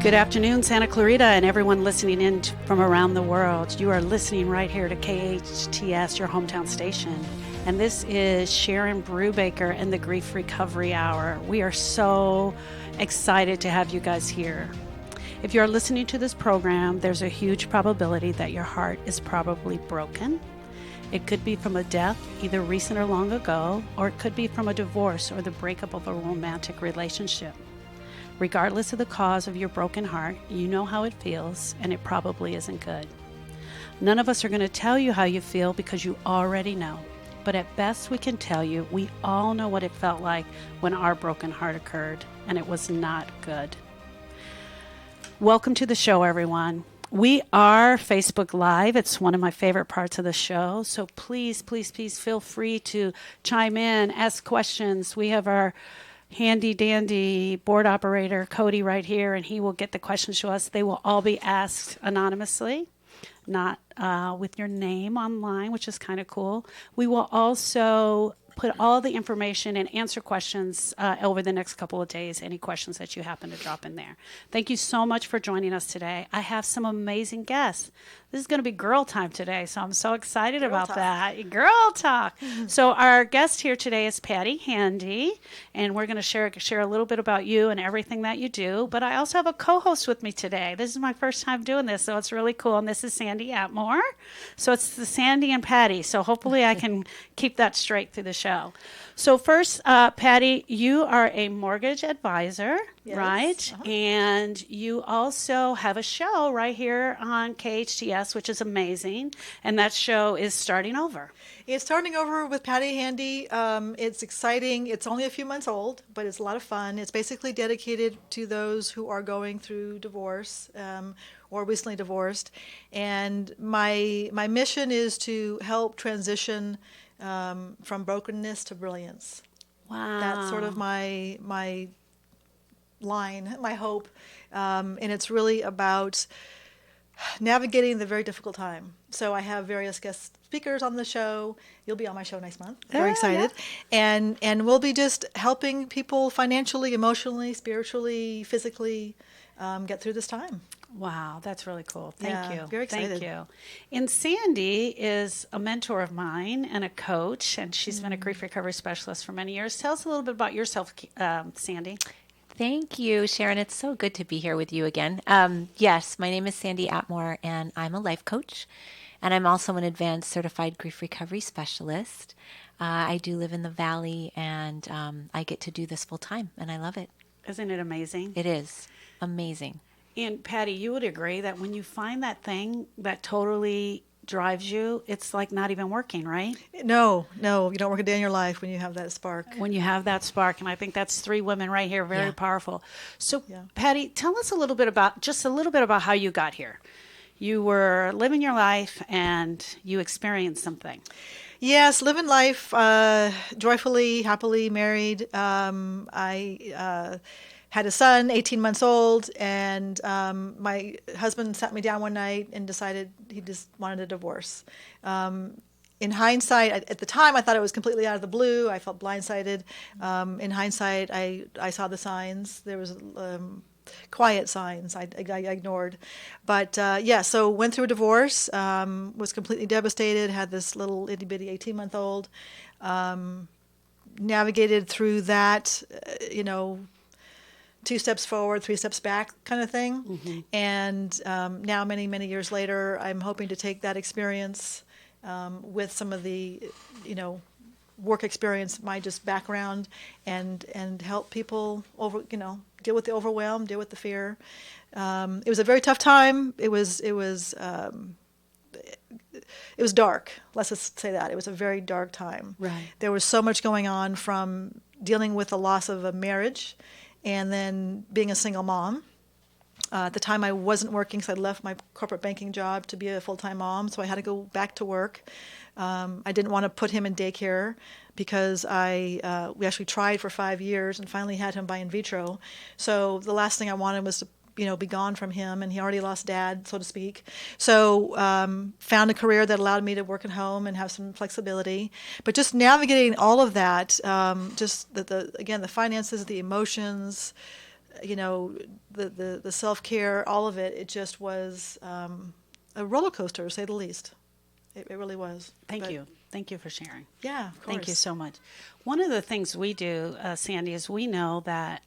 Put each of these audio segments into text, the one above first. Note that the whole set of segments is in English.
Good afternoon, Santa Clarita, and everyone listening in from around the world. You are listening right here to KHTS, your hometown station. And this is Sharon Brubaker and the Grief Recovery Hour. We are so excited to have you guys here. If you're listening to this program, there's a huge probability that your heart is probably broken. It could be from a death, either recent or long ago, or it could be from a divorce or the breakup of a romantic relationship. Regardless of the cause of your broken heart, you know how it feels, and it probably isn't good. None of us are going to tell you how you feel because you already know. But at best, we can tell you we all know what it felt like when our broken heart occurred, and it was not good. Welcome to the show, everyone. We are Facebook Live. It's one of my favorite parts of the show. So please, please, please feel free to chime in, ask questions. We have our handy dandy board operator, Cody, right here, and he will get the questions to us. They will all be asked anonymously, not with your name online, which is kind of cool. We will also put all the information and answer questions over the next couple of days, any questions that you happen to drop in there. Thank you so much for joining us today. I have some amazing guests. This is going to be girl time today, so I'm so excited about that. Girl talk. So our guest here today is Patti Handy, and we're going to share a little bit about you and everything that you do. But I also have a co-host with me today. This is my first time doing this, so it's really cool. And this is Sandi Atmore. So it's the Sandi and Patti. So hopefully I can keep that straight through the show. So first, Patti, you are a mortgage advisor, yes, right? Uh-huh. And you also have a show right here on KHTS, which is amazing. And that show is starting over. It's starting over with Patti Handy. It's exciting. It's only a few months old, but it's a lot of fun. It's basically dedicated to those who are going through divorce or recently divorced. And my mission is to help transition from brokenness to brilliance. Wow. That's sort of my line, my hope. And it's really about navigating the very difficult time. So I have various guest speakers on the show. You'll be on my show next month. Very excited. Yeah. And we'll be just helping people financially, emotionally, spiritually, physically get through this time. Wow, that's really cool. Thank you. Very excited. Thank you. And Sandi is a mentor of mine and a coach, and she's been a grief recovery specialist for many years. Tell us a little bit about yourself, Sandi. Thank you, Sharon. It's so good to be here with you again. Yes, my name is Sandi Atmore, and I'm a life coach, and I'm also an advanced certified grief recovery specialist. I do live in the Valley, and I get to do this full time, and I love it. Isn't it amazing? It is amazing. And Patti, you would agree that when you find that thing that totally drives you, it's like not even working, right? No, you don't work a day in your life when you have that spark. When you have that spark, and I think that's three women right here, very powerful. So, Patti, tell us a little bit about how you got here. You were living your life, and you experienced something. Yes, living life joyfully, happily, married. I had a son, 18 months old, and my husband sat me down one night and decided he just wanted a divorce. In hindsight, at the time, I thought it was completely out of the blue. I felt blindsided. In hindsight, I saw the signs. There was quiet signs I ignored. But so went through a divorce, was completely devastated, had this little itty-bitty 18-month-old, navigated through that, 2 steps forward, 3 steps back kind of thing. Mm-hmm. And now, many, many years later, I'm hoping to take that experience with some of the, work experience, my just background, and help people deal with the overwhelm, deal with the fear. It was a very tough time. It was dark. Let's just say that. It was a very dark time. Right. There was so much going on, from dealing with the loss of a marriage and then being a single mom. At the time, I wasn't working, so I left my corporate banking job to be a full-time mom, so I had to go back to work. I didn't want to put him in daycare because we actually tried for 5 years and finally had him by in vitro. So the last thing I wanted was to be gone from him, and he already lost dad, so to speak. So found a career that allowed me to work at home and have some flexibility. But just navigating all of that, just the finances, the emotions, the self-care, all of it, it just was a roller coaster, to say the least. It really was. Thank you. Thank you for sharing. Yeah, of course. Thank you so much. One of the things we do, Sandi, is we know that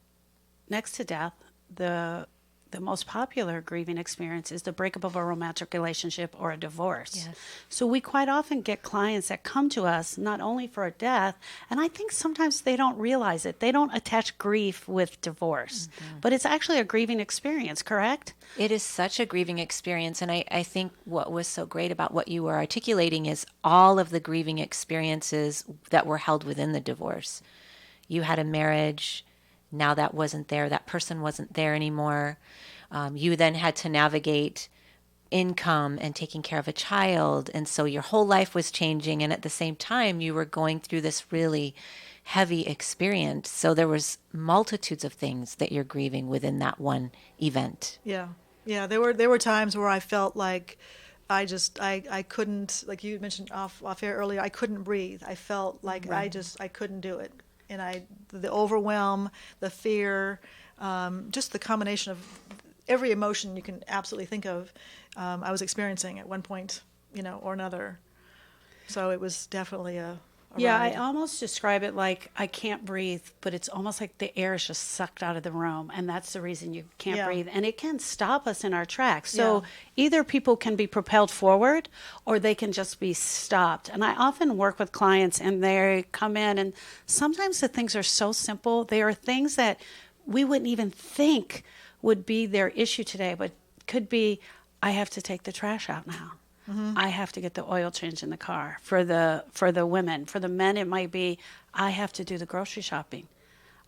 next to death, the most popular grieving experience is the breakup of a romantic relationship or a divorce. Yes. So we quite often get clients that come to us not only for a death, and I think sometimes they don't realize it. They don't attach grief with divorce, but it's actually a grieving experience, correct? It is such a grieving experience. And I think what was so great about what you were articulating is all of the grieving experiences that were held within the divorce. You had a marriage. Now that wasn't there. That person wasn't there anymore. You then had to navigate income and taking care of a child. And so your whole life was changing. And at the same time, you were going through this really heavy experience. So there was multitudes of things that you're grieving within that one event. Yeah. Yeah. There were times where I felt like I couldn't, like you mentioned off air earlier, I couldn't breathe. I felt like Right. I couldn't do it. And the overwhelm, the fear, just the combination of every emotion you can absolutely think of, I was experiencing at one point, or another. So it was definitely a Yeah, ride. I almost describe it like I can't breathe, but it's almost like the air is just sucked out of the room, and that's the reason you can't Yeah. breathe. And it can stop us in our tracks. So Yeah. either people can be propelled forward or they can just be stopped. And I often work with clients and they come in, and sometimes the things are so simple. They are things that we wouldn't even think would be their issue today, but could be, I have to take the trash out now. I have to get the oil change in the car for the women. For the men, it might be, I have to do the grocery shopping.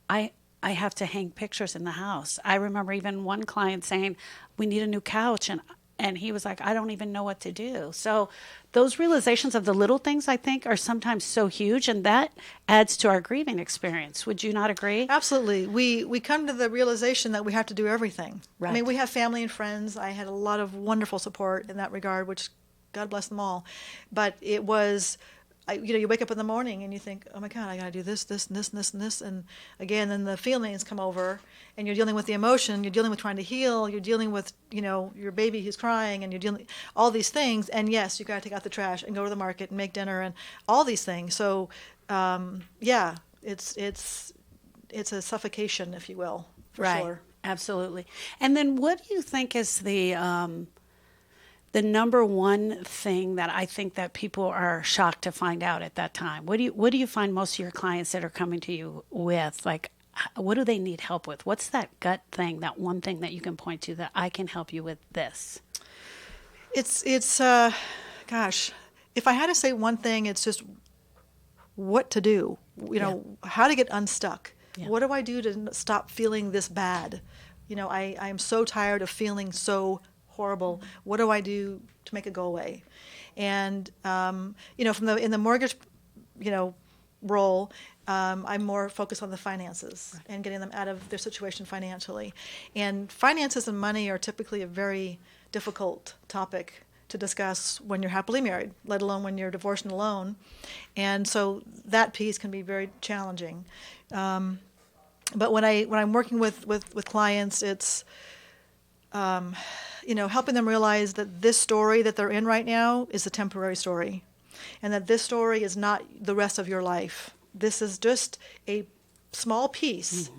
I have to hang pictures in the house. I remember even one client saying, we need a new couch, and he was like, I don't even know what to do. So those realizations of the little things, I think, are sometimes so huge, and that adds to our grieving experience. Would you not agree? Absolutely. We come to the realization that we have to do everything. I Right. mean, we have family and friends. I had a lot of wonderful support in that regard, which God bless them all. But it was, you wake up in the morning and you think, oh my God, I got to do this, this, and this, and this, and this. And again, then the feelings come over and you're dealing with the emotion, you're dealing with trying to heal, you're dealing with, your baby who's crying, and you're dealing all these things. And yes, you got to take out the trash and go to the market and make dinner and all these things. So, yeah, it's a suffocation, if you will, for Right. sure. Absolutely. And then what do you think is the number one thing that I think that people are shocked to find out at that time? What do you find most of your clients that are coming to you with? Like, what do they need help with? What's that gut thing, that one thing that you can point to that I can help you with this? It's gosh, if I had to say one thing, it's just what to do. How to get unstuck. Yeah. What do I do to stop feeling this bad? I am so tired of feeling so horrible. What do I do to make it go away? And in the mortgage, role, I'm more focused on the finances and getting them out of their situation financially. And finances and money are typically a very difficult topic to discuss when you're happily married, let alone when you're divorced and alone. And so that piece can be very challenging. But when I'm working with clients, it's helping them realize that this story that they're in right now is a temporary story, and that this story is not the rest of your life. This is just a small piece,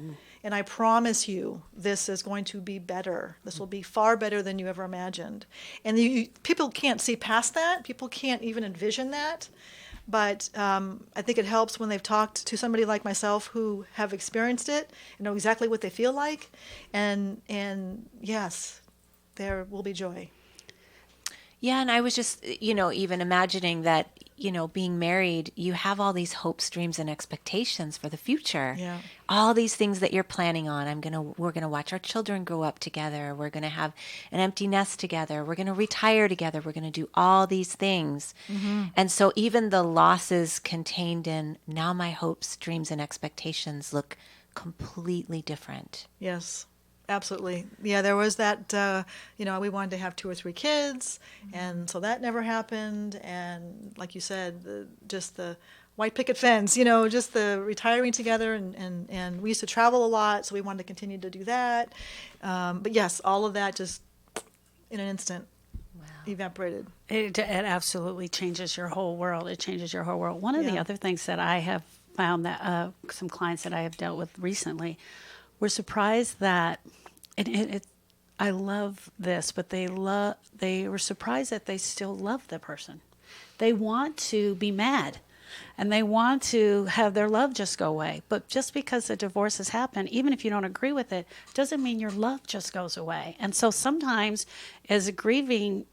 and I promise you this is going to be better. This will be far better than you ever imagined. And people can't see past that. People can't even envision that. But I think it helps when they've talked to somebody like myself who have experienced it and know exactly what they feel like. And yes, there will be joy. Yeah, and I was just, even imagining that, being married, you have all these hopes, dreams, and expectations for the future. Yeah. All these things that you're planning on. We're gonna watch our children grow up together. We're gonna have an empty nest together. We're gonna retire together. We're gonna do all these things. And so even the losses contained in now my hopes, dreams, and expectations look completely different. Yes, absolutely. Yeah, there was that, we wanted to have 2 or 3 kids, and so that never happened. And like you said, just the white picket fence, just the retiring together, and we used to travel a lot, so we wanted to continue to do that. But yes, all of that just in an instant evaporated. It absolutely changes your whole world. It changes your whole world. One of the other things that I have found that some clients that I have dealt with recently were surprised that, I love this, but they were surprised that they still love the person. They want to be mad and they want to have their love just go away. But just because the divorce has happened, even if you don't agree with it, doesn't mean your love just goes away. And so sometimes as a grieving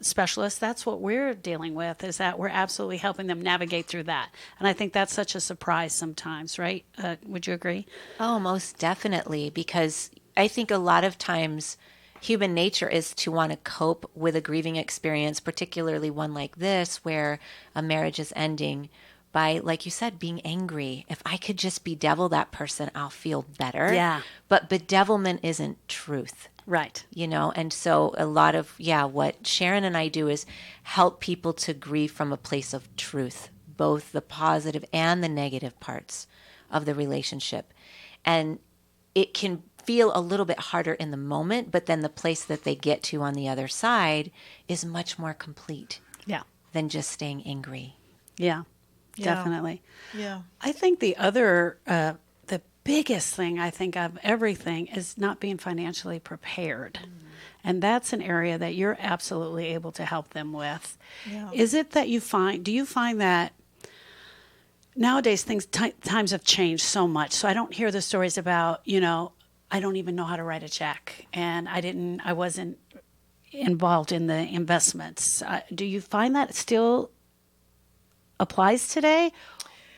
specialist, that's what we're dealing with, is that we're absolutely helping them navigate through that. And I think that's such a surprise sometimes, right? Would you agree? Oh, most definitely, because I think a lot of times human nature is to want to cope with a grieving experience, particularly one like this, where a marriage is ending, by, like you said, being angry. If I could just bedevil that person, I'll feel better. Yeah. But bedevilment isn't truth. Right. And so a lot of, what Sharon and I do is help people to grieve from a place of truth, both the positive and the negative parts of the relationship. And it can feel a little bit harder in the moment, but then the place that they get to on the other side is much more complete than just staying angry. Yeah, definitely. Yeah. I think the other, the biggest thing I think of everything is not being financially prepared. And that's an area that you're absolutely able to help them with. Yeah. Is it that do you find that nowadays times have changed so much? So I don't hear the stories about, I don't even know how to write a check, and I wasn't involved in the investments. Do you find that still applies today,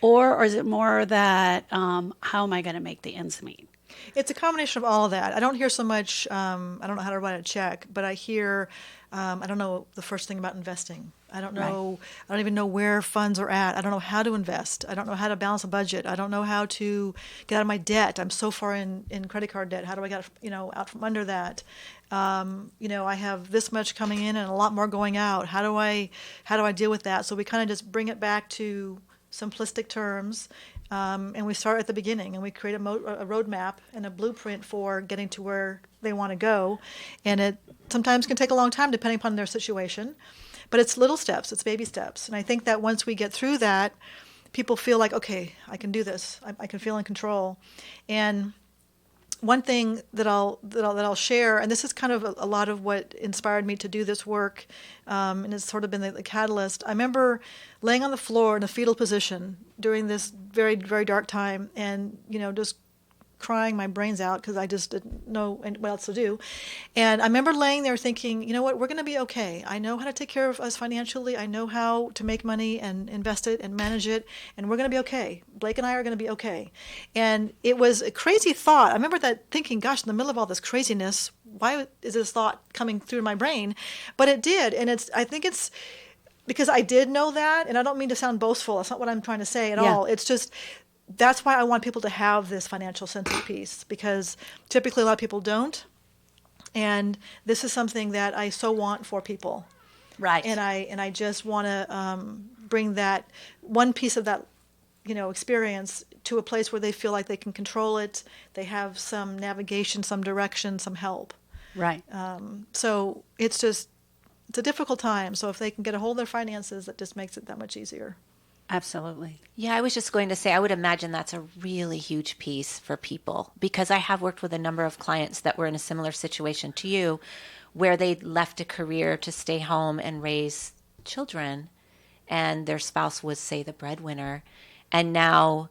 or is it more that how am I going to make the ends meet? It's a combination of all of that. I don't hear so much, I don't know how to write a check, but I hear, I don't know the first thing about investing. I don't know, right. I don't even know where funds are at. I don't know how to invest. I don't know how to balance a budget. I don't know how to get out of my debt. I'm so far in credit card debt. How do I get, out from under that? I have this much coming in and a lot more going out. How do I deal with that? So we kind of just bring it back to simplistic terms. And we start at the beginning, and we create a roadmap and a blueprint for getting to where they want to go. And it sometimes can take a long time depending upon their situation. But it's little steps, it's baby steps. And I think that once we get through that, people feel like, okay, I can do this. I can feel in control. And one thing that I'll share, and this is kind of a lot of what inspired me to do this work, and it's sort of been the catalyst. I remember laying on the floor in a fetal position during this very, very dark time, and just crying my brains out because I just didn't know what else to do. And I remember laying there thinking, you know what, we're going to be okay. I know how to take care of us financially. I know how to make money and invest it and manage it, and we're going to be okay. Blake and I are going to be okay. And it was a crazy thought. I remember that thinking, gosh, in the middle of all this craziness, why is this thought coming through my brain? But it did, and I think it's because I did know that, and I don't mean to sound boastful. That's not what I'm trying to say at all. It's just, that's why I want people to have this financial centerpiece, because typically a lot of people don't. And this is something that I so want for people. Right. And I just want to bring that one piece of that, experience to a place where they feel like they can control it. They have some navigation, some direction, some help. Right. So it's a difficult time. So if they can get a hold of their finances, that just makes it that much easier. Absolutely. Yeah, I was just going to say, I would imagine that's a really huge piece for people, because I have worked with a number of clients that were in a similar situation to you, where they left a career to stay home and raise children, and their spouse was, say, the breadwinner, and now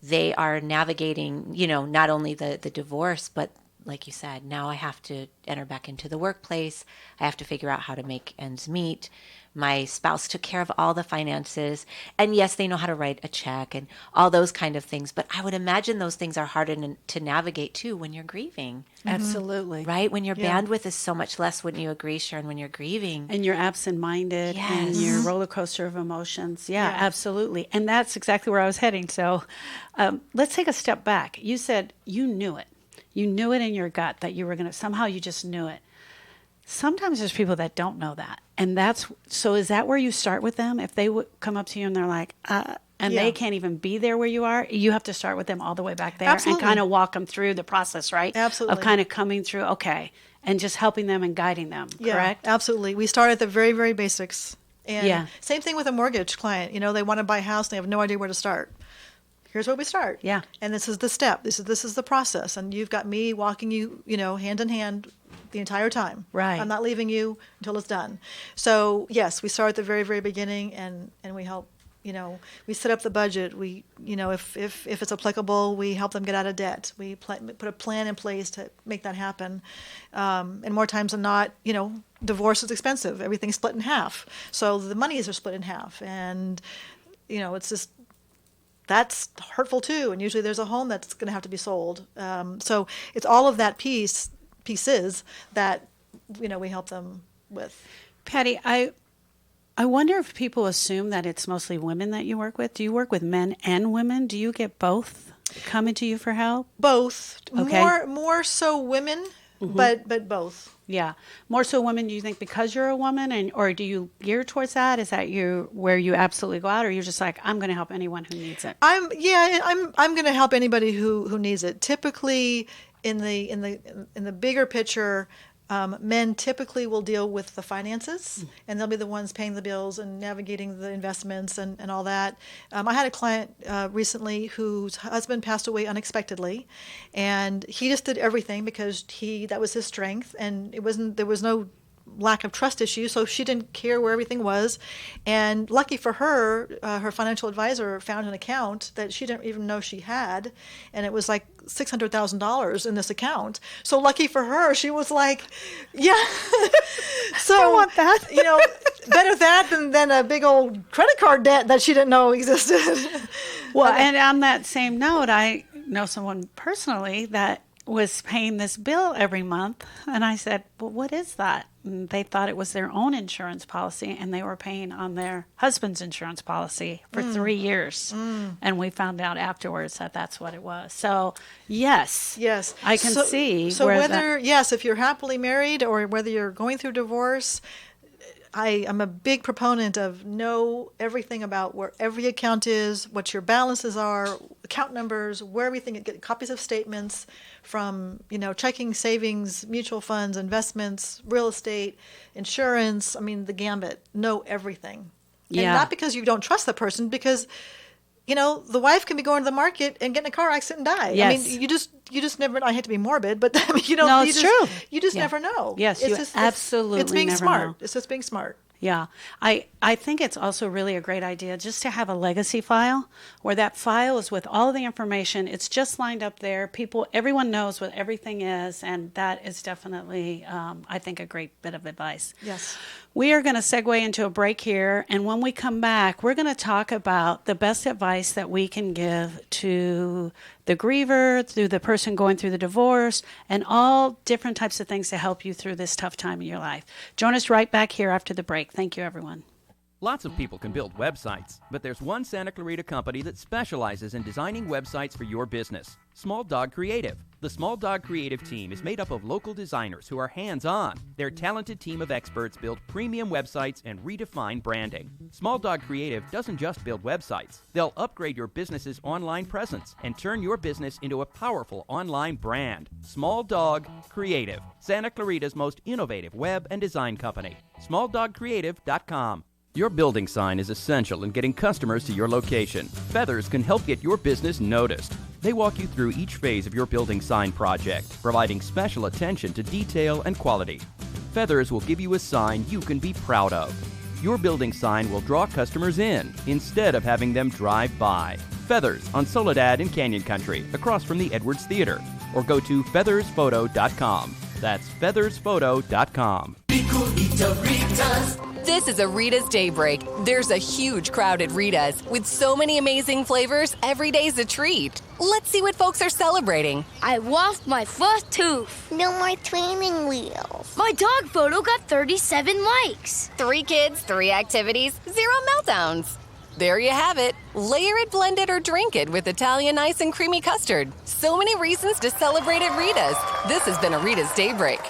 they are navigating, not only the divorce, but like you said, now I have to enter back into the workplace. I have to figure out how to make ends meet. My spouse took care of all the finances. And yes, they know how to write a check and all those kind of things. But I would imagine those things are harder to navigate too when you're grieving. Mm-hmm. Absolutely. Right? When your bandwidth is so much less, wouldn't you agree, Sharon, when you're grieving? And you're absent-minded and your roller coaster of emotions. Yeah, absolutely. And that's exactly where I was heading. So let's take a step back. You said you knew it. You knew it in your gut that you were going to, somehow you just knew it. Sometimes there's people that don't know that. And so is that where you start with them? If they would come up to you and they're like, and Yeah. they can't even be there where you are, you have to start with them all the way back there Absolutely. and kind of walk them through the process, right? Absolutely. Of kind of coming through, okay, and just helping them and guiding them, correct? Absolutely. We start at the very, very basics. And Yeah. same thing with a mortgage client. They want to buy a house and they have no idea where to start. Here's where we start. Yeah. And this is the step. This is the process. And you've got me walking you, hand in hand the entire time. Right. I'm not leaving you until it's done. So yes, we start at the very, very beginning and we help, we set up the budget. We, if it's applicable, we help them get out of debt. We put a plan in place to make that happen. And more times than not, divorce is expensive. Everything's split in half. So the monies are split in half. And, it's just, that's hurtful too. And usually there's a home that's going to have to be sold. So it's all of that pieces that, we help them with. Patti, I wonder if people assume that it's mostly women that you work with. Do you work with men and women? Do you get both coming to you for help? Both. Okay. More so women, but both. Yeah. More so women, do you think because you're a woman, or do you gear towards that? Is that where you absolutely go out, or you're just like, I'm going to help anyone who needs it? I'm going to help anybody who needs it. Typically in the bigger picture, men typically will deal with the finances, and they'll be the ones paying the bills and navigating the investments and all that. I had a client recently whose husband passed away unexpectedly, and he just did everything because that was his strength, and there was no lack of trust issues, so she didn't care where everything was. And lucky for her, her financial advisor found an account that she didn't even know she had, and it was like $600,000 in this account. So lucky for her, she was like, yeah. So I want that. Better that than a big old credit card debt that she didn't know existed. Well, and on that same note, I know someone personally that was paying this bill every month, and I said, well, what is that? And they thought it was their own insurance policy, and they were paying on their husband's insurance policy for 3 years. And we found out afterwards that that's what it was. So yes, I can see. So if you're happily married or whether you're going through divorce, I'm a big proponent of know everything about where every account is, what your balances are, account numbers, where everything, get copies of statements from, checking, savings, mutual funds, investments, real estate, insurance. I mean, the gambit. Know everything. Yeah. And not because you don't trust the person, because, the wife can be going to the market and get in a car accident and die. Yes. I mean, you just never, I hate to be morbid, but No, it's true. true. You just never know. Yes, absolutely it's being never smart. know. It's just being smart. Yeah. I think it's also really a great idea just to have a legacy file where that file is with all of the information. It's just lined up there. Everyone knows what everything is, and that is definitely, I think, a great bit of advice. Yes. We are going to segue into a break here, and when we come back, we're going to talk about the best advice that we can give to the griever, through the person going through the divorce, and all different types of things to help you through this tough time in your life. Join us right back here after the break. Thank you, everyone. Lots of people can build websites, but there's one Santa Clarita company that specializes in designing websites for your business. Small Dog Creative. The Small Dog Creative team is made up of local designers who are hands-on. Their talented team of experts build premium websites and redefine branding. Small Dog Creative doesn't just build websites. They'll upgrade your business's online presence and turn your business into a powerful online brand. Small Dog Creative, Santa Clarita's most innovative web and design company. SmallDogCreative.com. Your building sign is essential in getting customers to your location. Feathers can help get your business noticed. They walk you through each phase of your building sign project, providing special attention to detail and quality. Feathers will give you a sign you can be proud of. Your building sign will draw customers in instead of having them drive by. Feathers on Soledad in Canyon Country, across from the Edwards Theater. Or go to feathersphoto.com. That's feathersphoto.com. This is a Rita's Daybreak. There's a huge crowd at Rita's. With so many amazing flavors, every day's a treat. Let's see what folks are celebrating. I lost my first tooth. No more training wheels. My dog photo got 37 likes. 3 kids, 3 activities, 0 meltdowns. There you have it. Layer it, blend it, or drink it with Italian ice and creamy custard. So many reasons to celebrate at Rita's. This has been a Rita's Daybreak.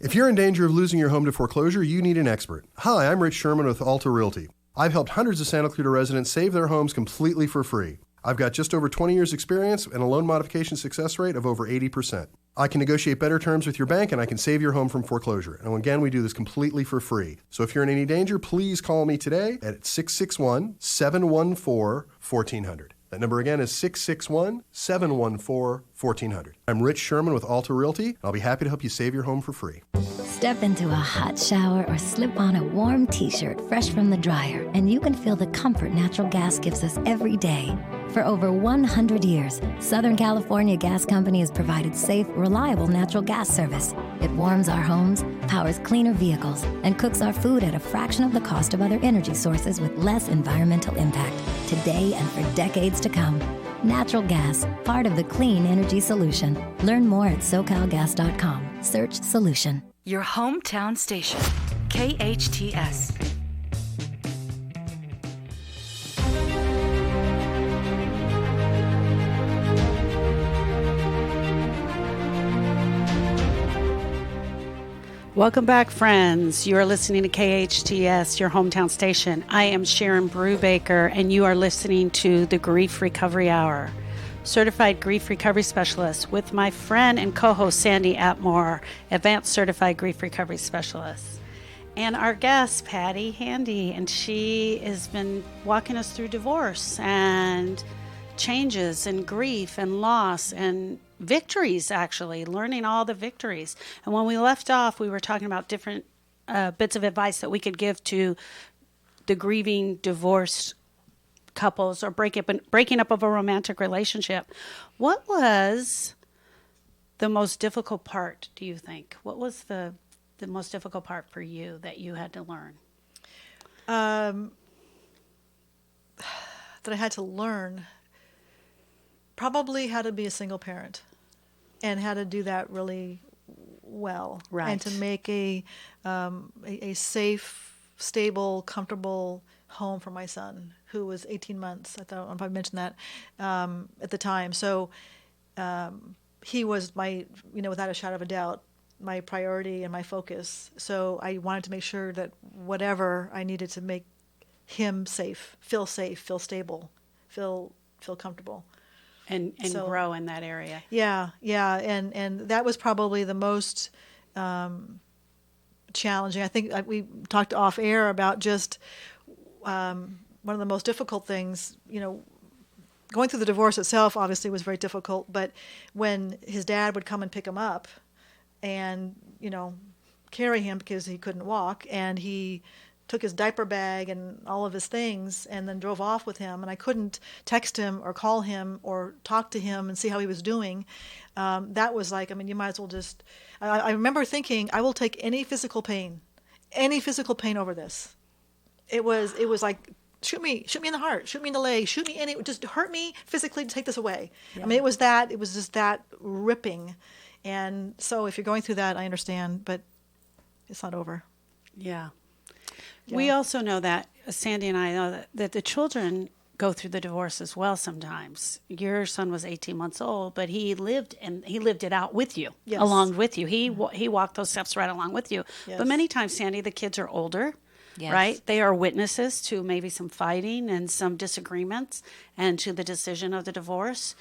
If you're in danger of losing your home to foreclosure, you need an expert. Hi, I'm Rich Sherman with Alta Realty. I've helped hundreds of Santa Clarita residents save their homes completely for free. I've got just over 20 years experience and a loan modification success rate of over 80%. I can negotiate better terms with your bank, and I can save your home from foreclosure. And again, we do this completely for free. So if you're in any danger, please call me today at 661-714-1400. That number again is 661-714-1400. I'm Rich Sherman with Alta Realty, and I'll be happy to help you save your home for free. Step into a hot shower or slip on a warm t-shirt fresh from the dryer, and you can feel the comfort natural gas gives us every day. For over 100 years, Southern California Gas Company has provided safe, reliable natural gas service. It warms our homes, powers cleaner vehicles, and cooks our food at a fraction of the cost of other energy sources with less environmental impact, today and for decades to come. Natural gas, part of the clean energy solution. Learn more at SoCalGas.com. Search solution. Your hometown station, KHTS. Welcome back, friends. You are listening to KHTS, your hometown station. I am Sharon Brubaker, and you are listening to the Grief Recovery Hour. Certified Grief Recovery Specialist with my friend and co-host Sandi Atmore, Advanced Certified Grief Recovery Specialist. And our guest, Patti Handy, and she has been walking us through divorce and changes and grief and loss and victories, actually, learning all the victories. And when we left off, we were talking about different bits of advice that we could give to the grieving divorced couples or breaking up of a romantic relationship. What was the most difficult part, do you think? What was the most difficult part for you that you had to learn? That I had to learn probably how to be a single parent and how to do that really well. Right. And to make a safe, stable, comfortable home for my son, who was 18 months. I don't know if I mentioned that at the time. So he was my, without a shadow of a doubt, my priority and my focus. So I wanted to make sure that whatever I needed to make him safe, feel stable, feel comfortable. And So, grow in that area. Yeah. And that was probably the most challenging. I think we talked off air about just one of the most difficult things, going through the divorce itself obviously was very difficult, but when his dad would come and pick him up and, carry him because he couldn't walk, and he took his diaper bag and all of his things and then drove off with him, and I couldn't text him or call him or talk to him and see how he was doing. That was like, you might as well just, I remember thinking, I will take any physical pain over this. It was like, shoot me in the heart, shoot me in the leg, just hurt me physically to take this away. Yeah. It was just that ripping. And so if you're going through that, I understand, but it's not over. Yeah. Yeah. We also know that, Sandi and I know that the children go through the divorce as well sometimes. Your son was 18 months old, but he lived it out with you, yes. along with you. He walked those steps right along with you. Yes. But many times, Sandi, the kids are older, Yes. right? They are witnesses to maybe some fighting and some disagreements and to the decision of the divorce.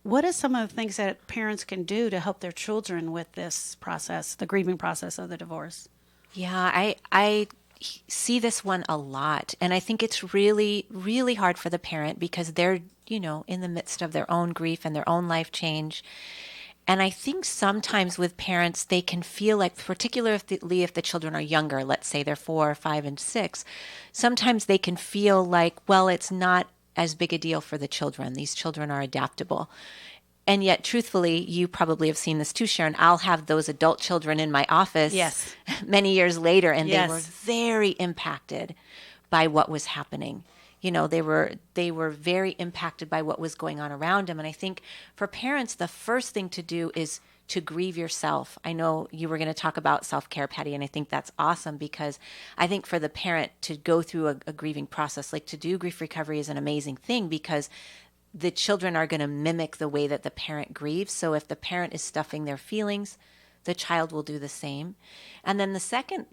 What are some of the things that parents can do to help their children with this process, the grieving process of the divorce? Yeah, I see this one a lot. And I think it's really, really hard for the parent because they're, in the midst of their own grief and their own life change. And I think sometimes with parents, they can feel like, particularly if the children are younger, let's say they're 4, 5, and 6, sometimes they can feel like, well, it's not as big a deal for the children. These children are adaptable. And yet, truthfully, you probably have seen this too, Sharon. I'll have those adult children in my office yes. many years later, and yes. they were very impacted by what was happening. They were very impacted by what was going on around them. And I think for parents, the first thing to do is to grieve yourself. I know you were going to talk about self-care, Patti, and I think that's awesome because I think for the parent to go through a grieving process, like to do grief recovery is an amazing thing because the children are going to mimic the way that the parent grieves. So if the parent is stuffing their feelings, the child will do the same. And then the second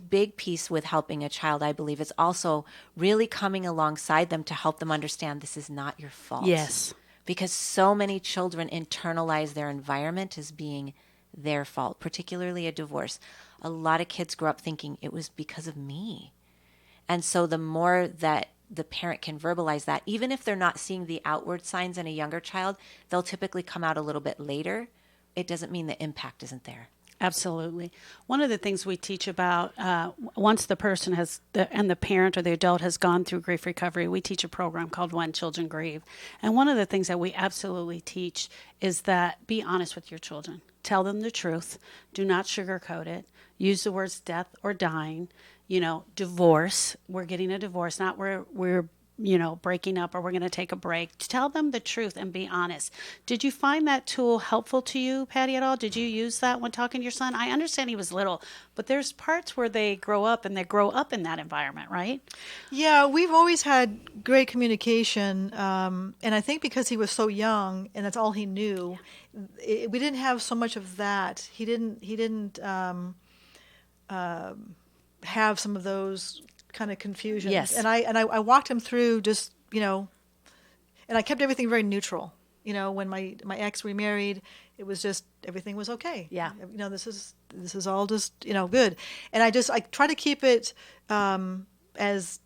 big piece with helping a child, I believe, is also really coming alongside them to help them understand this is not your fault. Yes. Because so many children internalize their environment as being their fault, particularly a divorce. A lot of kids grow up thinking it was because of me. And so the more that the parent can verbalize that, even if they're not seeing the outward signs in a younger child, they'll typically come out a little bit later. It doesn't mean the impact isn't there. Absolutely. One of the things we teach about once the person and the parent or the adult has gone through grief recovery, we teach a program called When Children Grieve. And one of the things that we absolutely teach is that be honest with your children. Tell them the truth. Do not sugarcoat it. Use the words death or dying. Divorce. We're getting a divorce, not we're breaking up or we're going to take a break. Tell them the truth and be honest. Did you find that tool helpful to you, Patti, at all? Did you use that when talking to your son? I understand he was little, but there's parts where they grow up and they grow up in that environment, right? Yeah, we've always had great communication. And I think because he was so young and that's all he knew, we didn't have so much of that. He didn't have some of those kind of confusions. Yes. And I walked him through just, and I kept everything very neutral. When my ex remarried, it was just, everything was okay. Yeah. This is all just, good. And I try to keep it as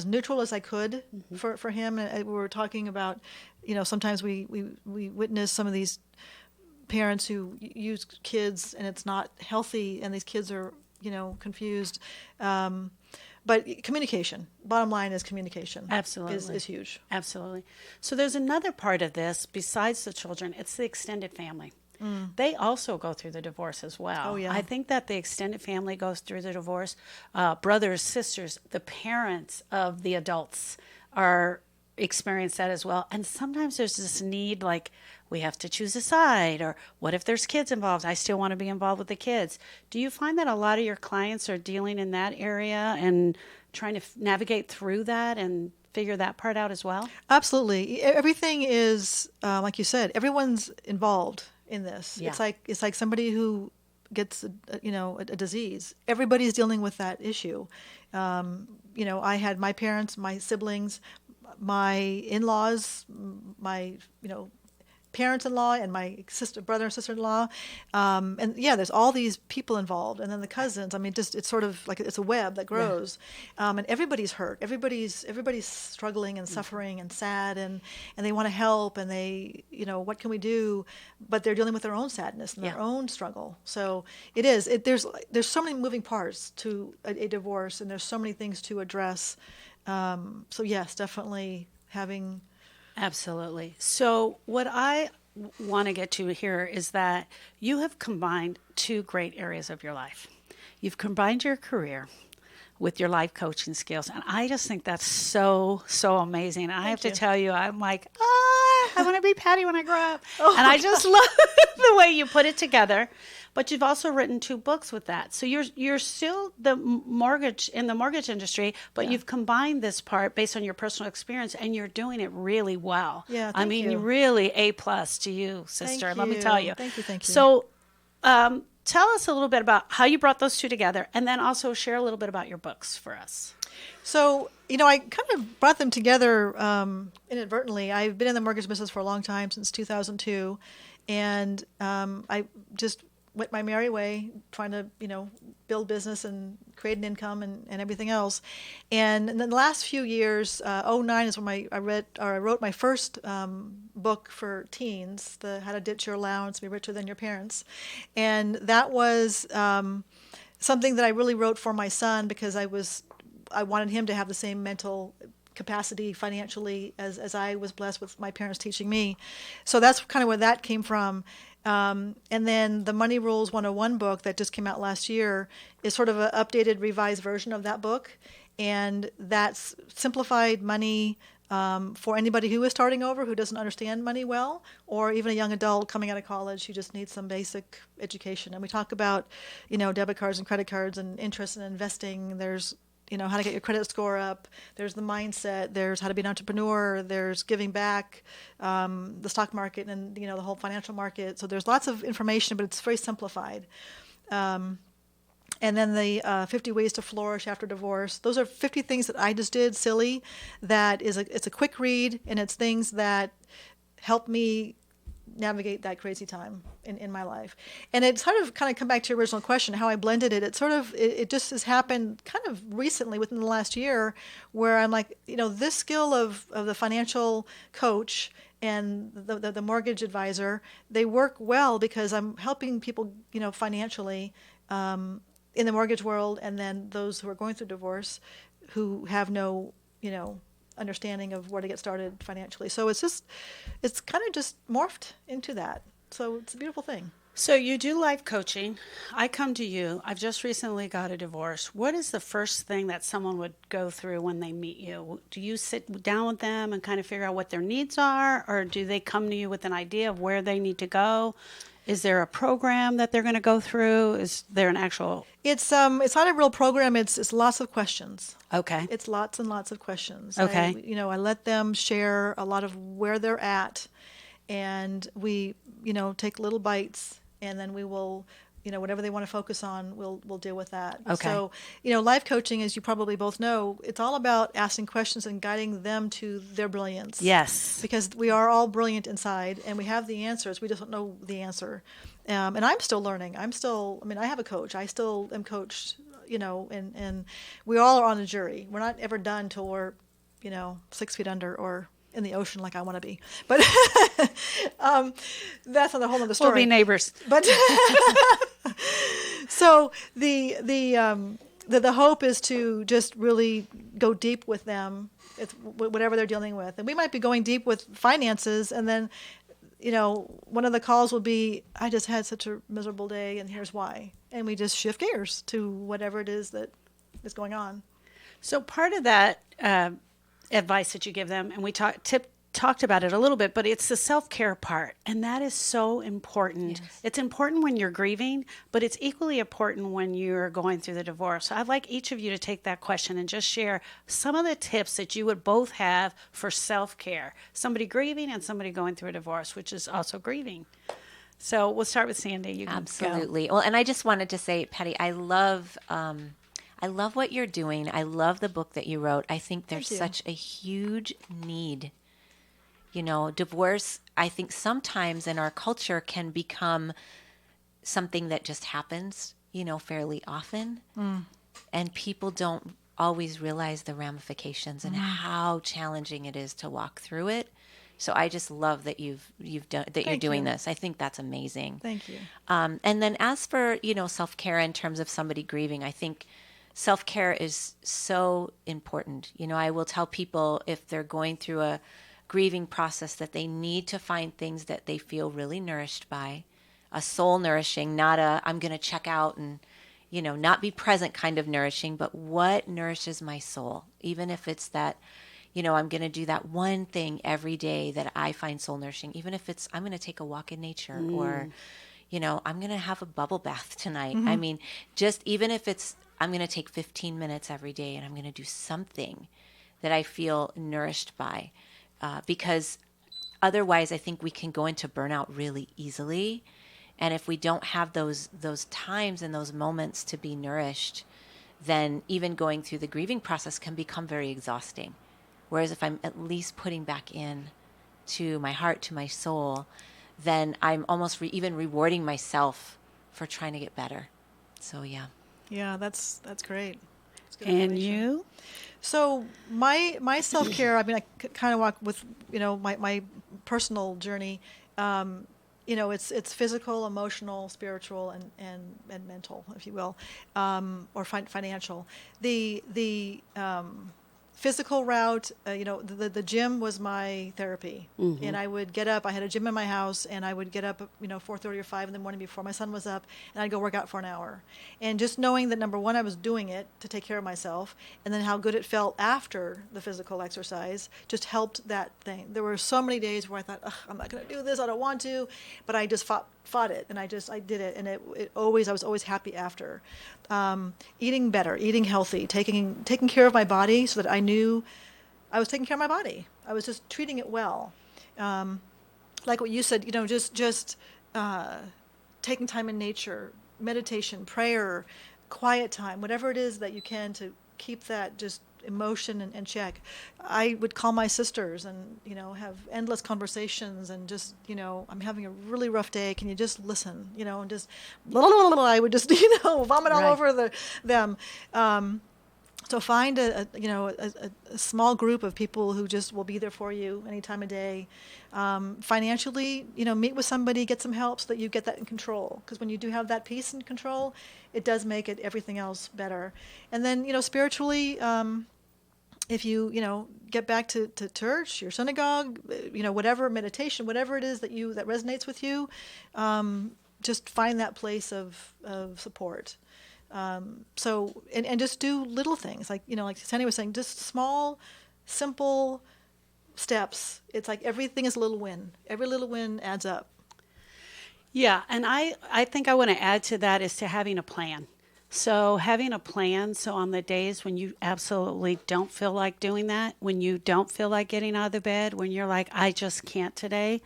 neutral as I could for him. And we were talking about, sometimes we witness some of these parents who use kids and it's not healthy and these kids are, confused. But communication, bottom line is communication. Absolutely. Is huge. Absolutely. So there's another part of this besides the children. It's the extended family. They also go through the divorce as well. Oh, yeah. I think that the extended family goes through the divorce. Brothers, sisters, the parents of the adults experience that as well. And sometimes there's this need, like, we have to choose a side, or what if there's kids involved? I still want to be involved with the kids. Do you find that a lot of your clients are dealing in that area and trying to navigate through that and figure that part out as well? Absolutely. Everything is, like you said, everyone's involved in this. Yeah. It's like somebody who gets a disease. Everybody's dealing with that issue. I had my parents, my siblings, my in-laws, my parents-in-law and my brother and sister-in-law, and there's all these people involved, and then the cousins. I mean, it's sort of like it's a web that grows, and everybody's hurt. Everybody's struggling and suffering and sad, and they want to help, and they, what can we do? But they're dealing with their own sadness and their own struggle. So there's so many moving parts to a divorce, and there's so many things to address. So yes, definitely having. Absolutely. So what I want to get to here is that you have combined two great areas of your life. You've combined your career with your life coaching skills. And I just think that's so, so amazing. And I have to tell you, I'm like, I want to be Patti when I grow up. And I just love the way you put it together. But you've also written 2 books with that. So you're still in the mortgage industry, but you've combined this part based on your personal experience, and you're doing it really well. Yeah, I mean, you. Really A+ to you, sister. Let me tell you. Thank you. So tell us a little bit about how you brought those 2 together, and then also share a little bit about your books for us. So, I kind of brought them together inadvertently. I've been in the mortgage business for a long time, since 2002, and I just went my merry way trying to, build business and create an income and everything else. And in the last few years, 2009 is when I wrote my first book for teens, the How to Ditch Your Allowance, Be Richer Than Your Parents. And that was something that I really wrote for my son because I wanted him to have the same mental capacity financially as I was blessed with my parents teaching me. So that's kind of where that came from. And then the Money Rules 101 book that just came out last year is sort of an updated, revised version of that book. And that's simplified money for anybody who is starting over, who doesn't understand money well, or even a young adult coming out of college who just needs some basic education. And we talk about, debit cards and credit cards and interest and investing. There's how to get your credit score up. There's the mindset. There's how to be an entrepreneur. There's giving back, the stock market, and the whole financial market. So there's lots of information, but it's very simplified. And then the 50 Ways to Flourish After Divorce. Those are 50 things that I just did, silly, that it's a quick read, and it's things that help me navigate that crazy time in my life. And it's kind of come back to your original question, how I blended it. It just has happened kind of recently within the last year, where I'm like, this skill of the financial coach and the mortgage advisor, they work well because I'm helping people, financially, in the mortgage world, and then those who are going through divorce who have no, understanding of where to get started financially. So it's kind of just morphed into that. So it's a beautiful thing. So you do life coaching. I come to you. I've just recently got a divorce. What is the first thing that someone would go through when they meet you? Do you sit down with them and kind of figure out what their needs are, or do they come to you with an idea of where they need to go? Is there a program that they're going to go through? Is there an actual? It's not a real program. It's lots of questions. Okay. It's lots and lots of questions. Okay. I let them share a lot of where they're at, and we, take little bites, and then we will, whatever they want to focus on, we'll deal with that. Okay. So, life coaching, as you probably both know, it's all about asking questions and guiding them to their brilliance. Yes. Because we are all brilliant inside, and we have the answers. We just don't know the answer. And I'm still learning. I have a coach. I still am coached, and we all are on a jury. We're not ever done till we're, 6 feet under or in the ocean like I want to be. But that's a whole other story. We'll be neighbors. But so the hope is to just really go deep with them, whatever they're dealing with. And we might be going deep with finances, and then, one of the calls will be, I just had such a miserable day, and here's why. And we just shift gears to whatever it is that is going on. So part of that advice that you give them, and we talked about it a little bit, but it's the self-care part, and that is so important. Yes. It's important when you're grieving, but it's equally important when you're going through the divorce. So I'd like each of you to take that question and just share some of the tips that you would both have for self-care. Somebody grieving and somebody going through a divorce, which is also grieving. So we'll start with Sandi. You can Absolutely. Well, and I just wanted to say, Patti, I love what you're doing. I love the book that you wrote. I think there's such a huge need. Divorce, I think sometimes in our culture can become something that just happens, fairly often. Mm. And people don't always realize the ramifications and how challenging it is to walk through it. So I just love that you've done that. You're doing this. I think that's amazing. Thank you. And then as for, self-care in terms of somebody grieving, I think self-care is so important. I will tell people if they're going through a grieving process that they need to find things that they feel really nourished by, a soul nourishing, not a I'm going to check out and, not be present kind of nourishing, but what nourishes my soul, even if it's that, I'm going to do that one thing every day that I find soul nourishing, even if it's I'm going to take a walk in nature or, I'm going to have a bubble bath tonight. Mm-hmm. I mean, just even if it's I'm going to take 15 minutes every day and I'm going to do something that I feel nourished by. Because otherwise, I think we can go into burnout really easily. And if we don't have those times and those moments to be nourished, then even going through the grieving process can become very exhausting. Whereas if I'm at least putting back in to my heart, to my soul, then I'm almost even rewarding myself for trying to get better. So, yeah. Yeah, that's great. And you? So my self-care, I kind of walk with, my personal journey. It's physical, emotional, spiritual, and mental, if you will, or financial. The physical route, the gym was my therapy. Mm-hmm. And I would get up. I had a gym in my house, and I would get up, 4:30 or 5 in the morning before my son was up, and I'd go work out for an hour. And just knowing that, number one, I was doing it to take care of myself, and then how good it felt after the physical exercise just helped that thing. There were so many days where I thought, I'm not going to do this. I don't want to, but I just fought it, and I did it, and I was always happy after. Eating better, eating healthy, taking care of my body so that I knew I was taking care of my body. I was just treating it well. Like what you said, just taking time in nature, meditation, prayer, quiet time, whatever it is that you can to keep that just emotion in check. I would call my sisters and, have endless conversations and just, I'm having a really rough day. Can you just listen, and just, I would just, vomit all over them. So find a small group of people who just will be there for you any time of day. Financially, meet with somebody, get some help so that you get that in control. Because when you do have that peace and control, it does make everything else better. And then, spiritually, if you, get back to church, your synagogue, whatever, meditation, whatever it is that resonates with you, just find that place of support. So just do little things like Sandi was saying, just small, simple steps. It's like everything is a little win. Every little win adds up. Yeah, and I think I want to add to that is to having a plan. So having a plan, so on the days when you absolutely don't feel like doing that, when you don't feel like getting out of the bed, when you're like, I just can't today,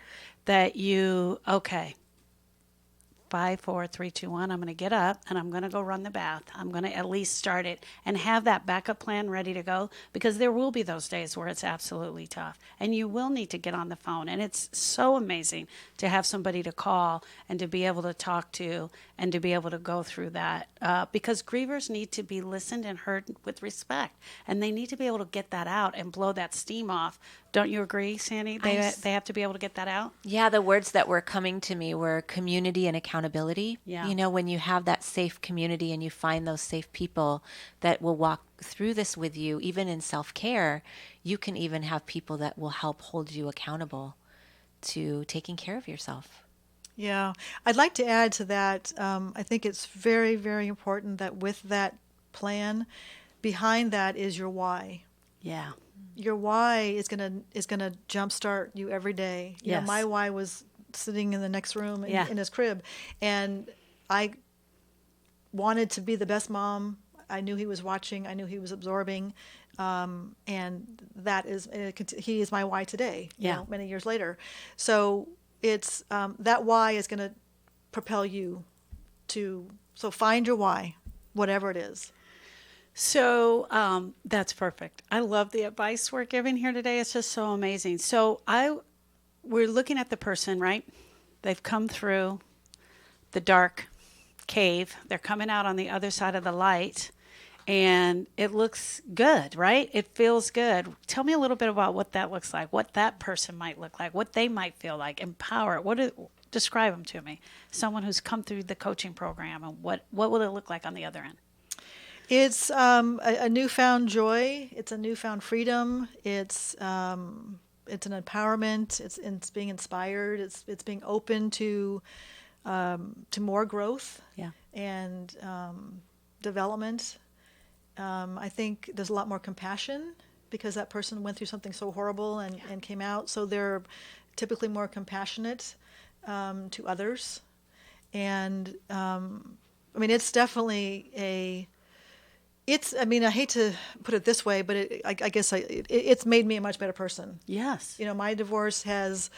that okay, 5, 4, 3, 2, 1, I'm going to get up and I'm going to go run the bath. I'm going to at least start it and have that backup plan ready to go, because there will be those days where it's absolutely tough and you will need to get on the phone. And it's so amazing to have somebody to call and to be able to talk to and to be able to go through that, because grievers need to be listened and heard with respect, and they need to be able to get that out and blow that steam off. Don't you agree, Sandi? They have to be able to get that out? Yeah, the words that were coming to me were community and accountability. Yeah. When you have that safe community and you find those safe people that will walk through this with you, even in self-care, you can even have people that will help hold you accountable to taking care of yourself. Yeah. I'd like to add to that. I think it's very, very important that with that plan, behind that is your why. Yeah. Your why is gonna jumpstart you every day. Yes. My why was sitting in the next room in his crib, and I wanted to be the best mom. I knew he was watching. I knew he was absorbing, and that is he is my why today. Many years later, so it's that why is going to propel you to. So find your why, whatever it is. So that's perfect. I love the advice we're giving here today. It's just so amazing. So we're looking at the person, right? They've come through the dark cave. They're coming out on the other side of the light, and it looks good, right? It feels good. Tell me a little bit about what that looks like, what that person might look like, what they might feel like. Empower. Describe them to me. Someone who's come through the coaching program, and what will it look like on the other end? It's a newfound joy. It's a newfound freedom. It's an empowerment. It's being inspired. It's being open to more growth. And development. I think there's a lot more compassion because that person went through something so horrible and came out. So they're typically more compassionate to others. And it's definitely I hate to put it this way, but I guess it's made me a much better person. Yes. My divorce has,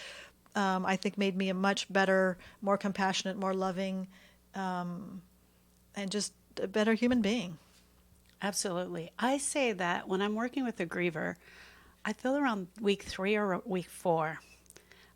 I think, made me a much better, more compassionate, more loving, and just a better human being. Absolutely. I say that when I'm working with a griever, I feel around week 3 or week 4,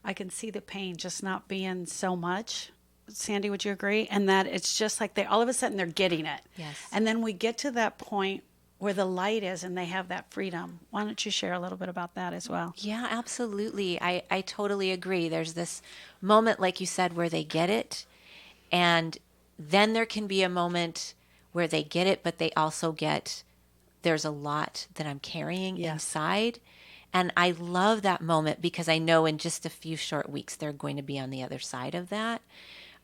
I can see the pain just not being so much. Sandi, would you agree? And that it's just like all of a sudden they're getting it. Yes. And then we get to that point where the light is and they have that freedom. Why don't you share a little bit about that as well? Yeah, absolutely. I totally agree. There's this moment, like you said, where they get it. And then there can be a moment where they get it, but they also get, there's a lot that I'm carrying inside. And I love that moment because I know in just a few short weeks, they're going to be on the other side of that.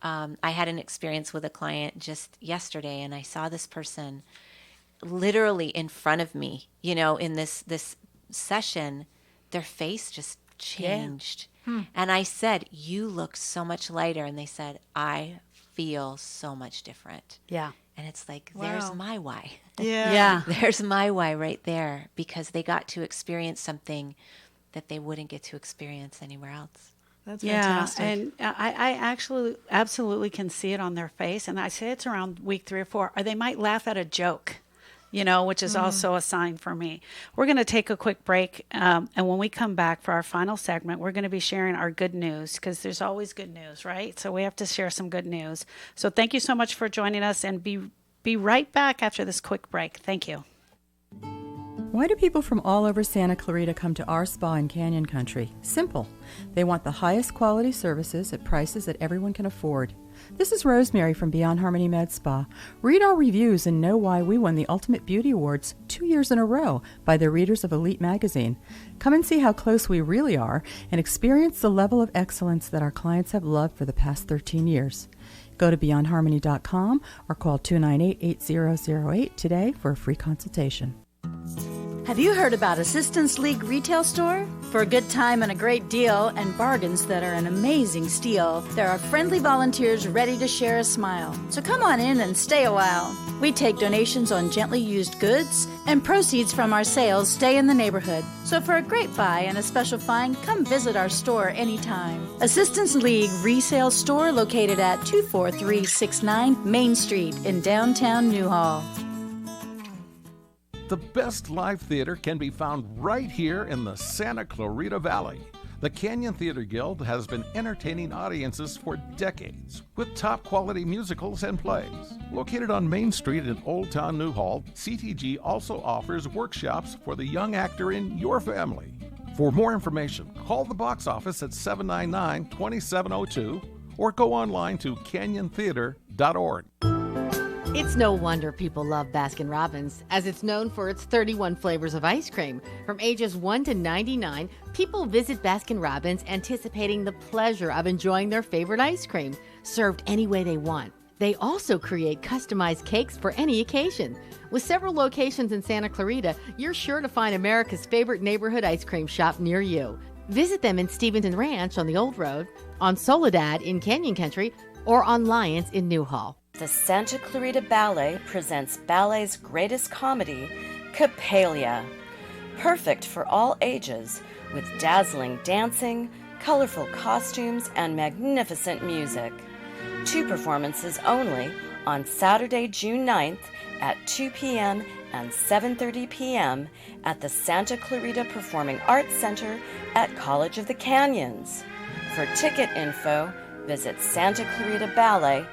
I had an experience with a client just yesterday, and I saw this person literally in front of me, in this session, their face just changed. And I said, you look so much lighter. And they said, I feel so much different. Yeah. And it's like, there's my why. Yeah. There's my why right there, because they got to experience something that they wouldn't get to experience anywhere else. That's Yeah, fantastic. and I actually absolutely can see it on their face. And I say it's around week 3 or 4, or they might laugh at a joke, which is also a sign for me. We're going to take a quick break. And when we come back for our final segment, we're going to be sharing our good news, because there's always good news, right? So we have to share some good news. So thank you so much for joining us, and be right back after this quick break. Thank you. Why do people from all over Santa Clarita come to our spa in Canyon Country? Simple. They want the highest quality services at prices that everyone can afford. This is Rosemary from Beyond Harmony Med Spa. Read our reviews and know why we won the Ultimate Beauty Awards 2 years in a row by the readers of Elite Magazine. Come and see how close we really are and experience the level of excellence that our clients have loved for the past 13 years. Go to beyondharmony.com or call 298-8008 today for a free consultation. Have you heard about Assistance League Retail Store? For a good time and a great deal and bargains that are an amazing steal, there are friendly volunteers ready to share a smile. So come on in and stay a while. We take donations on gently used goods, and proceeds from our sales stay in the neighborhood. So for a great buy and a special find, come visit our store anytime. Assistance League Resale Store located at 24369 Main Street in downtown Newhall. The best live theater can be found right here in the Santa Clarita Valley. The Canyon Theater Guild has been entertaining audiences for decades with top quality musicals and plays. Located on Main Street in Old Town Newhall, CTG also offers workshops for the young actor in your family. For more information, call the box office at 799-2702 or go online to canyontheater.org. It's no wonder people love Baskin-Robbins, as it's known for its 31 flavors of ice cream. From ages 1 to 99, people visit Baskin-Robbins anticipating the pleasure of enjoying their favorite ice cream, served any way they want. They also create customized cakes for any occasion. With several locations in Santa Clarita, you're sure to find America's favorite neighborhood ice cream shop near you. Visit them in Steventon Ranch on the Old Road, on Soledad in Canyon Country, or on Lyons in Newhall. The Santa Clarita Ballet presents ballet's greatest comedy, Coppelia. Perfect for all ages, with dazzling dancing, colorful costumes, and magnificent music. 2 performances only on Saturday, June 9th at 2 p.m. and 7:30 p.m. at the Santa Clarita Performing Arts Center at College of the Canyons. For ticket info, visit santaclaritaballet.net.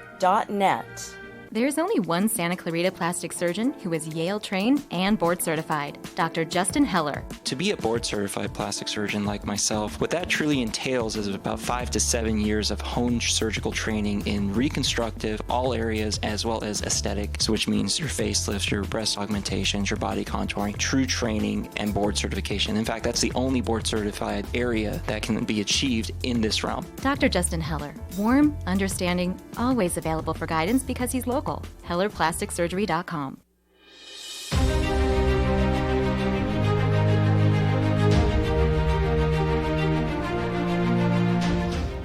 There's only one Santa Clarita plastic surgeon who is Yale trained and board certified, Dr. Justin Heller. To be a board certified plastic surgeon like myself, what that truly entails is about 5 to 7 years of honed surgical training in reconstructive, all areas, as well as aesthetic, which means your facelifts, your breast augmentations, your body contouring, true training, and board certification. In fact, that's the only board certified area that can be achieved in this realm. Dr. Justin Heller, warm, understanding, always available for guidance because he's local. HellerPlasticSurgery.com.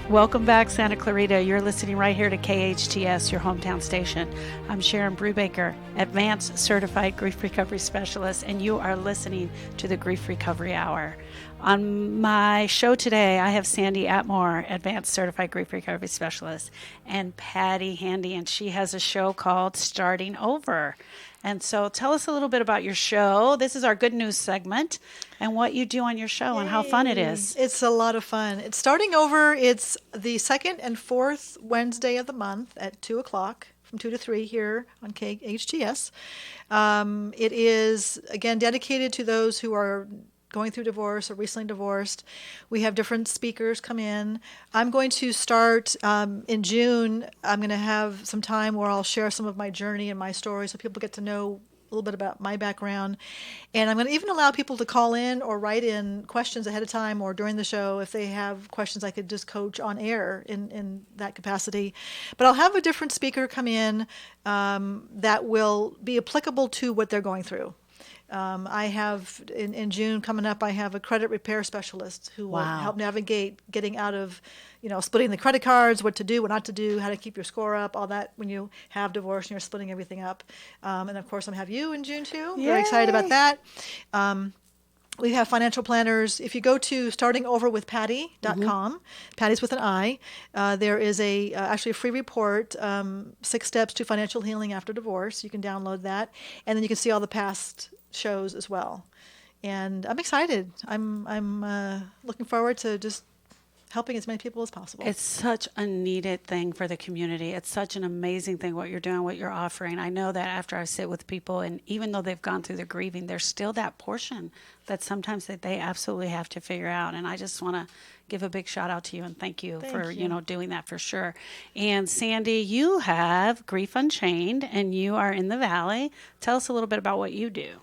Welcome back, Santa Clarita. You're listening right here to KHTS, your hometown station. I'm Sharon Brubaker, Advanced Certified Grief Recovery Specialist, and you are listening to the Grief Recovery Hour. On my show today, I have Sandi Atmore, Advanced Certified Grief Recovery Specialist, and Patti Handy, and she has a show called Starting Over. And so tell us a little bit about your show. This is our good news segment and what you do on your show and how fun it is. It's a lot of fun. It's Starting Over. It's the 2nd and 4th Wednesday of the month at 2 o'clock from 2 to 3 here on KHTS. It is, again, dedicated to those who are going through divorce or recently divorced. We have different speakers come in. I'm going to start in June. I'm going to have some time where I'll share some of my journey and my story so people get to know a little bit about my background. And I'm going to even allow people to call in or write in questions ahead of time or during the show. If they have questions, I could just coach on air in that capacity. But I'll have a different speaker come in that will be applicable to what they're going through. I have, in June coming up, I have a credit repair specialist who will help navigate getting out of, splitting the credit cards, what to do, what not to do, how to keep your score up, all that when you have divorce and you're splitting everything up. And of course, I'm going to have you in June too. Very excited about that. We have financial planners. If you go to startingoverwithpatti.com, Patti's with an I, there is actually a free report, 6 Steps to Financial Healing After Divorce. You can download that, and then you can see all the past shows as well. And I'm excited. I'm looking forward to just helping as many people as possible. It's such a needed thing for the community. It's such an amazing thing what you're doing, what you're offering. I know that after I sit with people, and even though they've gone through the grieving, there's still that portion that sometimes that they absolutely have to figure out. And I just want to give a big shout out to you and thank you for doing that for sure. And Sandi, you have Grief Unchained, and you are in the Valley. Tell us a little bit about what you do.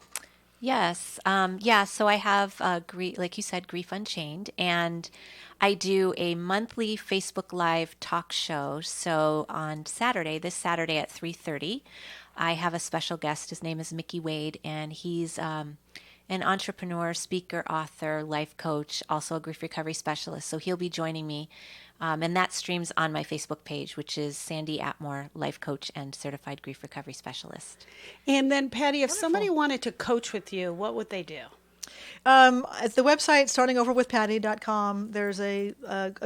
Yes. So I have, like you said, Grief Unchained, and I do a monthly Facebook Live talk show. So on this Saturday at 3:30, I have a special guest. His name is Mickey Wade, and he's an entrepreneur, speaker, author, life coach, also a grief recovery specialist. So he'll be joining me. And that streams on my Facebook page, which is Sandi Atmore, life coach and certified grief recovery specialist. And then, Patti, if somebody wanted to coach with you, what would they do? At the website, startingoverwithpatti.com, there's a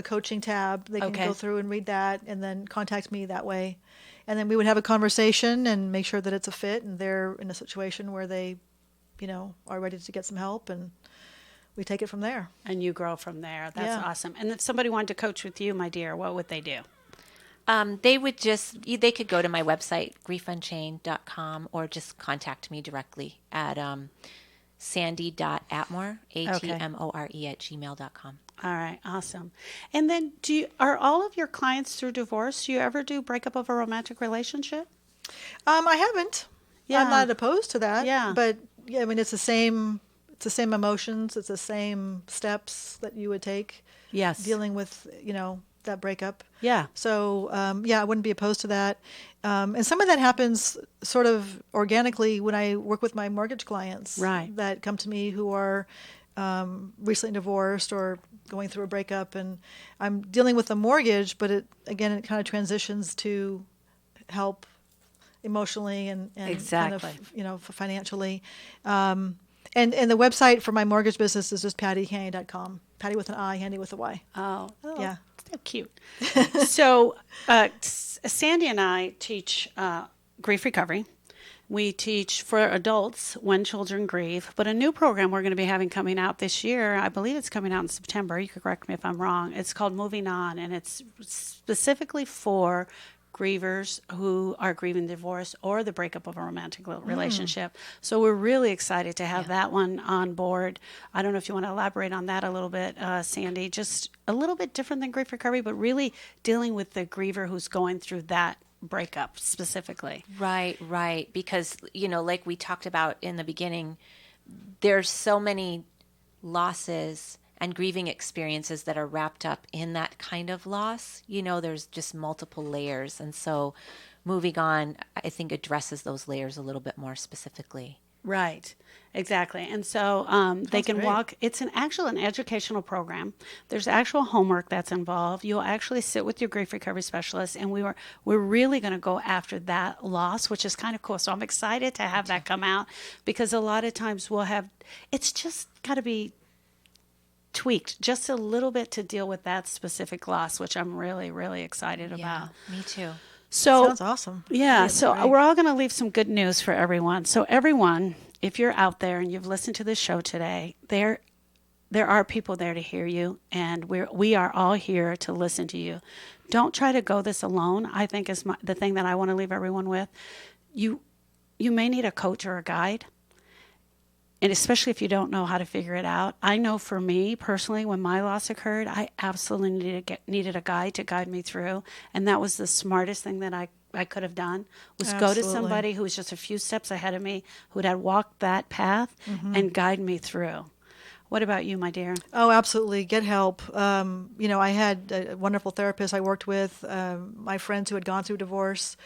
coaching tab. They can go through and read that and then contact me that way. And then we would have a conversation and make sure that it's a fit and they're in a situation where they, are ready to get some help, and we take it from there. And you grow from there. That's awesome. And if somebody wanted to coach with you, my dear, what would they do? They could go to my website, griefunchained.com, or just contact me directly at Sandi.Atmore, Atmore @gmail.com. All right, awesome. And then are all of your clients through divorce? Do you ever do breakup of a romantic relationship? I haven't. Yeah. I'm not opposed to that. Yeah. But yeah, I mean, it's the same emotions, it's the same steps that you would take. Yes. Dealing with, that breakup. Yeah. So, I wouldn't be opposed to that. And some of that happens sort of organically when I work with my mortgage clients. Right. That come to me who are recently divorced or going through a breakup. And I'm dealing with the mortgage, but it kind of transitions to help emotionally and exactly. kind of, financially. And the website for my mortgage business is just pattihandy.com. Patti with an I, Handy with a Y. Oh, yeah. So cute. So Sandi and I teach grief recovery. We teach for adults when children grieve, but a new program we're going to be having coming out this year, I believe it's coming out in September. You could correct me if I'm wrong. It's called Moving On, and it's specifically for grievers who are grieving divorce or the breakup of a romantic relationship. So we're really excited to have that one on board. I don't know if you want to elaborate on that a little bit, Sandi. Just a little bit different than grief recovery, but really dealing with the griever who's going through that breakup specifically. Right. Because, like we talked about in the beginning, there's so many losses and grieving experiences that are wrapped up in that kind of loss. There's just multiple layers. And so Moving On, I think, addresses those layers a little bit more specifically. Right, exactly. And so they can walk. It's an educational program. There's actual homework that's involved. You'll actually sit with your grief recovery specialist, and we're really going to go after that loss, which is kind of cool. So I'm excited to have that come out, because a lot of times it's just got to be tweaked just a little bit to deal with that specific loss, which I'm really, really excited about. Me too. So sounds awesome. Yeah. So we're all going to leave some good news for everyone. So everyone, if you're out there and you've listened to this show today, there are people there to hear you, and we are all here to listen to you. Don't try to go this alone, I think is the thing that I want to leave everyone with. You may need a coach or a guide. And especially if you don't know how to figure it out. I know for me personally, when my loss occurred, I absolutely needed a guide to guide me through. And that was the smartest thing that I could have done, was go to somebody who was just a few steps ahead of me, who had walked that path and guide me through. What about you, my dear? Oh, absolutely. Get help. I had a wonderful therapist I worked with. My friends who had gone through divorce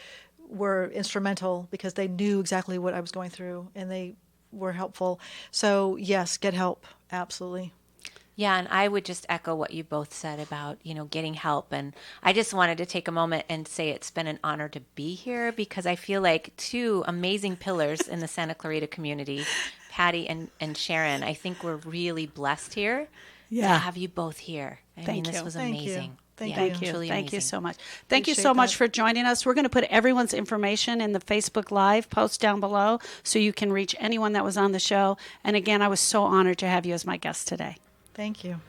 were instrumental because they knew exactly what I was going through, and they were helpful. So yes, get help. Absolutely. Yeah, and I would just echo what you both said about, getting help. And I just wanted to take a moment and say it's been an honor to be here, because I feel like two amazing pillars in the Santa Clarita community, Patti and Sharon, I think we're really blessed here to have you both here. I mean, this was amazing. Thank you. Truly Thank you amazing. so much. Thank you so much for joining us. We're going to put everyone's information in the Facebook Live post down below so you can reach anyone that was on the show. And again, I was so honored to have you as my guest today. Thank you.